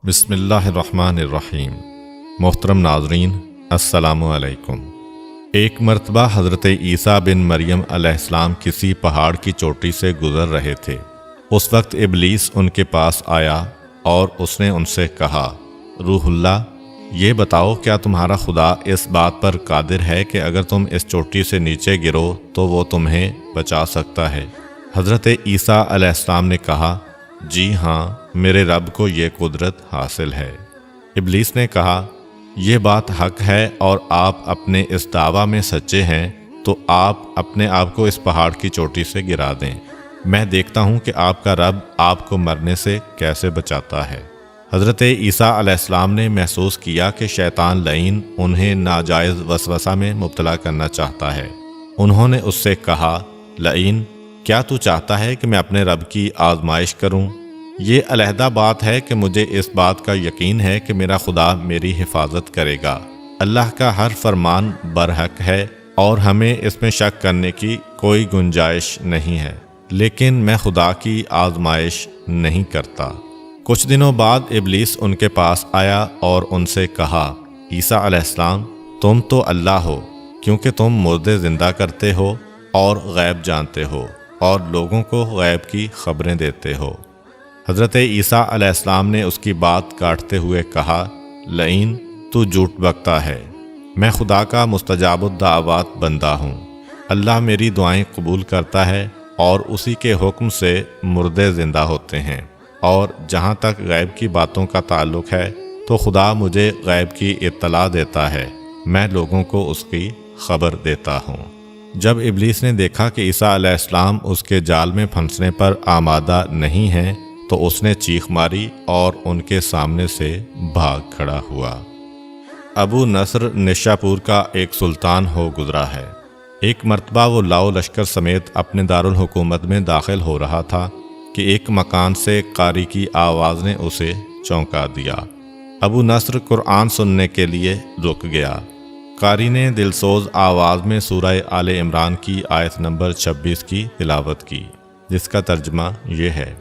بسم اللہ الرحمن الرحیم۔ محترم ناظرین، السلام علیکم۔ ایک مرتبہ حضرت عیسیٰ بن مریم علیہ السلام کسی پہاڑ کی چوٹی سے گزر رہے تھے۔ اس وقت ابلیس ان کے پاس آیا اور اس نے ان سے کہا، روح اللہ، یہ بتاؤ کیا تمہارا خدا اس بات پر قادر ہے کہ اگر تم اس چوٹی سے نیچے گرو تو وہ تمہیں بچا سکتا ہے؟ حضرت عیسیٰ علیہ السلام نے کہا، جی ہاں، میرے رب کو یہ قدرت حاصل ہے۔ ابلیس نے کہا، یہ بات حق ہے اور آپ اپنے اس دعویٰ میں سچے ہیں تو آپ اپنے آپ کو اس پہاڑ کی چوٹی سے گرا دیں، میں دیکھتا ہوں کہ آپ کا رب آپ کو مرنے سے کیسے بچاتا ہے۔ حضرت عیسیٰ علیہ السلام نے محسوس کیا کہ شیطان لعین انہیں ناجائز وسوسہ میں مبتلا کرنا چاہتا ہے۔ انہوں نے اس سے کہا، لعین، کیا تو چاہتا ہے کہ میں اپنے رب کی آزمائش کروں؟ یہ علیحدہ بات ہے کہ مجھے اس بات کا یقین ہے کہ میرا خدا میری حفاظت کرے گا۔ اللہ کا ہر فرمان برحق ہے اور ہمیں اس میں شک کرنے کی کوئی گنجائش نہیں ہے، لیکن میں خدا کی آزمائش نہیں کرتا۔ کچھ دنوں بعد ابلیس ان کے پاس آیا اور ان سے کہا، عیسیٰ علیہ السلام، تم تو اللہ ہو کیونکہ تم مردے زندہ کرتے ہو اور غیب جانتے ہو اور لوگوں کو غیب کی خبریں دیتے ہو۔ حضرت عیسیٰ علیہ السلام نے اس کی بات کاٹتے ہوئے کہا، لعین، تو جھوٹ بکتا ہے، میں خدا کا مستجاب الدعوات بندہ ہوں۔ اللہ میری دعائیں قبول کرتا ہے اور اسی کے حکم سے مردے زندہ ہوتے ہیں، اور جہاں تک غیب کی باتوں کا تعلق ہے تو خدا مجھے غیب کی اطلاع دیتا ہے، میں لوگوں کو اس کی خبر دیتا ہوں۔ جب ابلیس نے دیکھا کہ عیسیٰ علیہ السلام اس کے جال میں پھنسنے پر آمادہ نہیں ہیں تو اس نے چیخ ماری اور ان کے سامنے سے بھاگ کھڑا ہوا۔ ابو نصر نشاپور کا ایک سلطان ہو گزرا ہے۔ ایک مرتبہ وہ لاؤ لشکر سمیت اپنے دارالحکومت میں داخل ہو رہا تھا کہ ایک مکان سے قاری کی آواز نے اسے چونکا دیا۔ ابو نصر قرآن سننے کے لیے رک گیا۔ قاری نے دلسوز آواز میں سورہ آل عمران کی آیت نمبر 26 کی تلاوت کی، جس کا ترجمہ یہ ہے،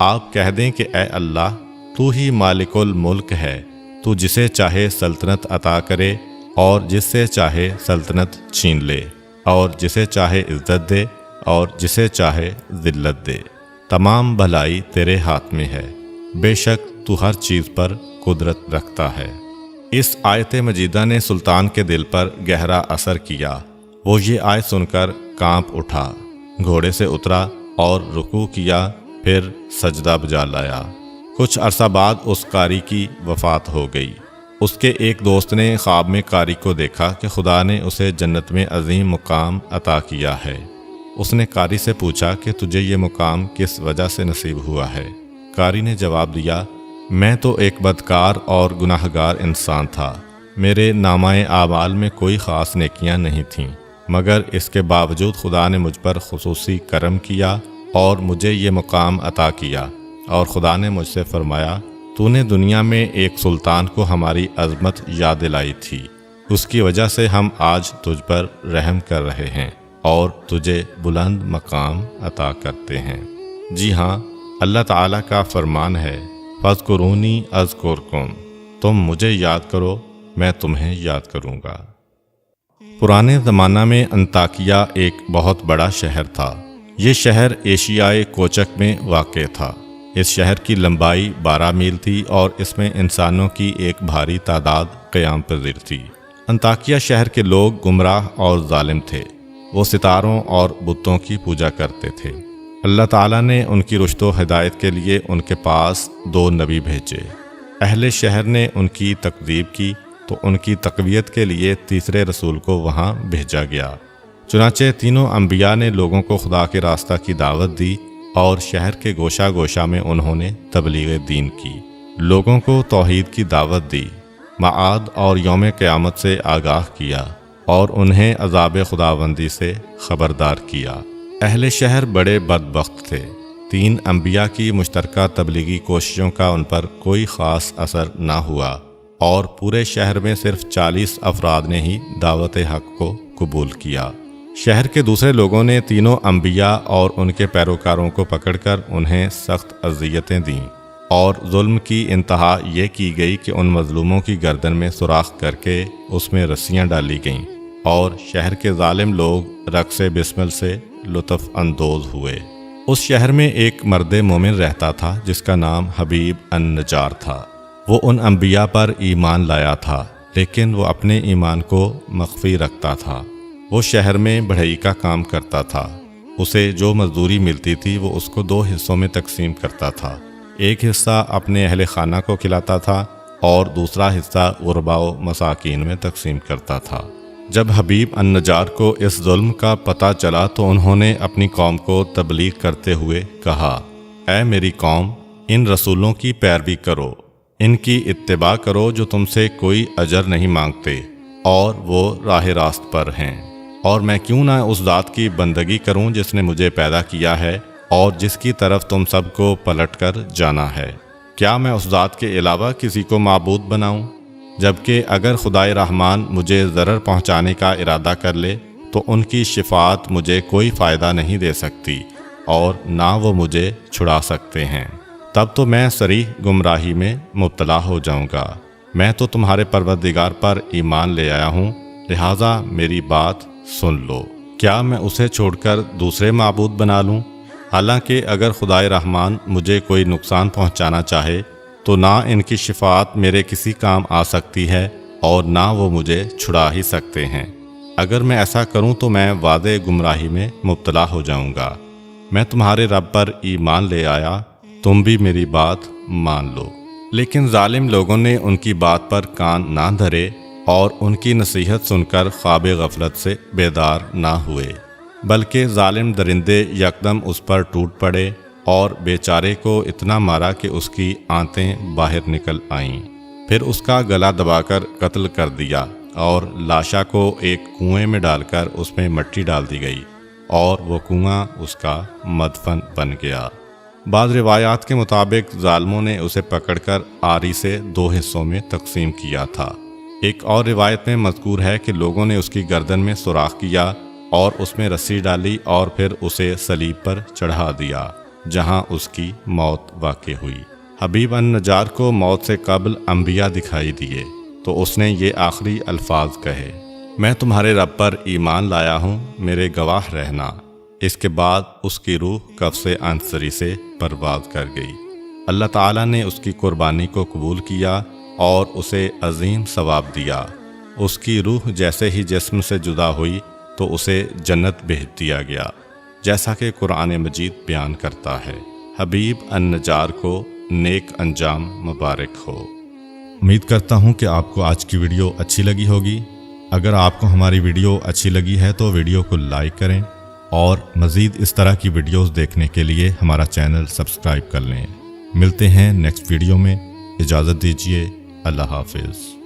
آپ کہہ دیں کہ اے اللہ، تو ہی مالک الملک ہے، تو جسے چاہے سلطنت عطا کرے اور جس سے چاہے سلطنت چھین لے، اور جسے چاہے عزت دے اور جسے چاہے ذلت دے، تمام بھلائی تیرے ہاتھ میں ہے، بے شک تو ہر چیز پر قدرت رکھتا ہے۔ اس آیت مجیدہ نے سلطان کے دل پر گہرا اثر کیا۔ وہ یہ آیت سن کر کانپ اٹھا، گھوڑے سے اترا اور رکوع کیا، پھر سجدہ بجا لایا۔ کچھ عرصہ بعد اس قاری کی وفات ہو گئی۔ اس کے ایک دوست نے خواب میں قاری کو دیکھا کہ خدا نے اسے جنت میں عظیم مقام عطا کیا ہے۔ اس نے قاری سے پوچھا کہ تجھے یہ مقام کس وجہ سے نصیب ہوا ہے؟ قاری نے جواب دیا، میں تو ایک بدکار اور گناہ گار انسان تھا، میرے نامہ اعمال میں کوئی خاص نیکیاں نہیں تھیں، مگر اس کے باوجود خدا نے مجھ پر خصوصی کرم کیا اور مجھے یہ مقام عطا کیا، اور خدا نے مجھ سے فرمایا، تو نے دنیا میں ایک سلطان کو ہماری عظمت یاد دلائی تھی، اس کی وجہ سے ہم آج تجھ پر رحم کر رہے ہیں اور تجھے بلند مقام عطا کرتے ہیں۔ جی ہاں، اللہ تعالیٰ کا فرمان ہے، فاذکرونی اذکرکم، تم مجھے یاد کرو، میں تمہیں یاد کروں گا۔ پرانے زمانہ میں انطاکیہ ایک بہت بڑا شہر تھا۔ یہ شہر ایشیائے کوچک میں واقع تھا۔ اس شہر کی لمبائی 12 میل تھی اور اس میں انسانوں کی ایک بھاری تعداد قیام پذیر تھی۔ انطاکیہ شہر کے لوگ گمراہ اور ظالم تھے۔ وہ ستاروں اور بتوں کی پوجا کرتے تھے۔ اللہ تعالیٰ نے ان کی رشد و ہدایت کے لیے ان کے پاس 2 نبی بھیجے۔ اہل شہر نے ان کی تکذیب کی تو ان کی تقویت کے لیے تیسرے رسول کو وہاں بھیجا گیا۔ چنانچہ تینوں انبیاء نے لوگوں کو خدا کے راستہ کی دعوت دی اور شہر کے گوشہ گوشہ میں انہوں نے تبلیغ دین کی، لوگوں کو توحید کی دعوت دی، معاد اور یوم قیامت سے آگاہ کیا اور انہیں عذاب خداوندی سے خبردار کیا۔ اہل شہر بڑے بدبخت تھے۔ 3 انبیاء کی مشترکہ تبلیغی کوششوں کا ان پر کوئی خاص اثر نہ ہوا اور پورے شہر میں صرف 40 افراد نے ہی دعوت حق کو قبول کیا۔ شہر کے دوسرے لوگوں نے تینوں انبیاء اور ان کے پیروکاروں کو پکڑ کر انہیں سخت اذیتیں دیں اور ظلم کی انتہا یہ کی گئی کہ ان مظلوموں کی گردن میں سوراخ کر کے اس میں رسیاں ڈالی گئیں اور شہر کے ظالم لوگ رقص بسمل سے لطف اندوز ہوئے۔ اس شہر میں ایک مرد مومن رہتا تھا جس کا نام حبیب النجار تھا۔ وہ ان انبیاء پر ایمان لایا تھا، لیکن وہ اپنے ایمان کو مخفی رکھتا تھا۔ وہ شہر میں بڑھئی کا کام کرتا تھا۔ اسے جو مزدوری ملتی تھی وہ اس کو 2 حصوں میں تقسیم کرتا تھا۔ ایک حصہ اپنے اہل خانہ کو کھلاتا تھا اور دوسرا حصہ غرباء و مساکین میں تقسیم کرتا تھا۔ جب حبیب النجار کو اس ظلم کا پتہ چلا تو انہوں نے اپنی قوم کو تبلیغ کرتے ہوئے کہا، اے میری قوم، ان رسولوں کی پیروی کرو، ان کی اتباع کرو جو تم سے کوئی اجر نہیں مانگتے اور وہ راہ راست پر ہیں، اور میں کیوں نہ اس ذات کی بندگی کروں جس نے مجھے پیدا کیا ہے اور جس کی طرف تم سب کو پلٹ کر جانا ہے۔ کیا میں اس ذات کے علاوہ کسی کو معبود بناؤں؟ جبکہ اگر خدائے رحمان مجھے ضرر پہنچانے کا ارادہ کر لے تو ان کی شفاعت مجھے کوئی فائدہ نہیں دے سکتی اور نہ وہ مجھے چھڑا سکتے ہیں۔ تب تو میں صریح گمراہی میں مبتلا ہو جاؤں گا۔ میں تو تمہارے پروردگار پر ایمان لے آیا ہوں، لہٰذا میری بات سن لو۔ کیا میں اسے چھوڑ کر دوسرے معبود بنا لوں؟ حالانکہ اگر خدائے رحمان مجھے کوئی نقصان پہنچانا چاہے تو نہ ان کی شفاعت میرے کسی کام آ سکتی ہے اور نہ وہ مجھے چھڑا ہی سکتے ہیں۔ اگر میں ایسا کروں تو میں واضح گمراہی میں مبتلا ہو جاؤں گا۔ میں تمہارے رب پر ایمان لے آیا، تم بھی میری بات مان لو۔ لیکن ظالم لوگوں نے ان کی بات پر کان نہ دھرے اور ان کی نصیحت سن کر خواب غفلت سے بیدار نہ ہوئے، بلکہ ظالم درندے یکدم اس پر ٹوٹ پڑے اور بیچارے کو اتنا مارا کہ اس کی آنتیں باہر نکل آئیں۔ پھر اس کا گلا دبا کر قتل کر دیا اور لاشا کو ایک کنویں میں ڈال کر اس میں مٹی ڈال دی گئی اور وہ کنواں اس کا مدفن بن گیا۔ بعض روایات کے مطابق ظالموں نے اسے پکڑ کر آری سے 2 حصوں میں تقسیم کیا تھا۔ ایک اور روایت میں مذکور ہے کہ لوگوں نے اس کی گردن میں سوراخ کیا اور اس میں رسی ڈالی اور پھر اسے صلیب پر چڑھا دیا، جہاں اس کی موت واقع ہوئی۔ حبیب النجار کو موت سے قبل انبیاء دکھائی دیے تو اس نے یہ آخری الفاظ کہے، میں تمہارے رب پر ایمان لایا ہوں، میرے گواہ رہنا۔ اس کے بعد اس کی روح قفس عنصری سے پرواز کر گئی۔ اللہ تعالیٰ نے اس کی قربانی کو قبول کیا اور اسے عظیم ثواب دیا۔ اس کی روح جیسے ہی جسم سے جدا ہوئی تو اسے جنت بھیج دیا گیا، جیسا کہ قرآن مجید بیان کرتا ہے۔ حبیب النجار کو نیک انجام مبارک ہو۔ امید کرتا ہوں کہ آپ کو آج کی ویڈیو اچھی لگی ہوگی۔ اگر آپ کو ہماری ویڈیو اچھی لگی ہے تو ویڈیو کو لائک کریں اور مزید اس طرح کی ویڈیوز دیکھنے کے لیے ہمارا چینل سبسکرائب کر لیں۔ ملتے ہیں نیکسٹ ویڈیو میں، اجازت دیجیے، اللہ حافظ۔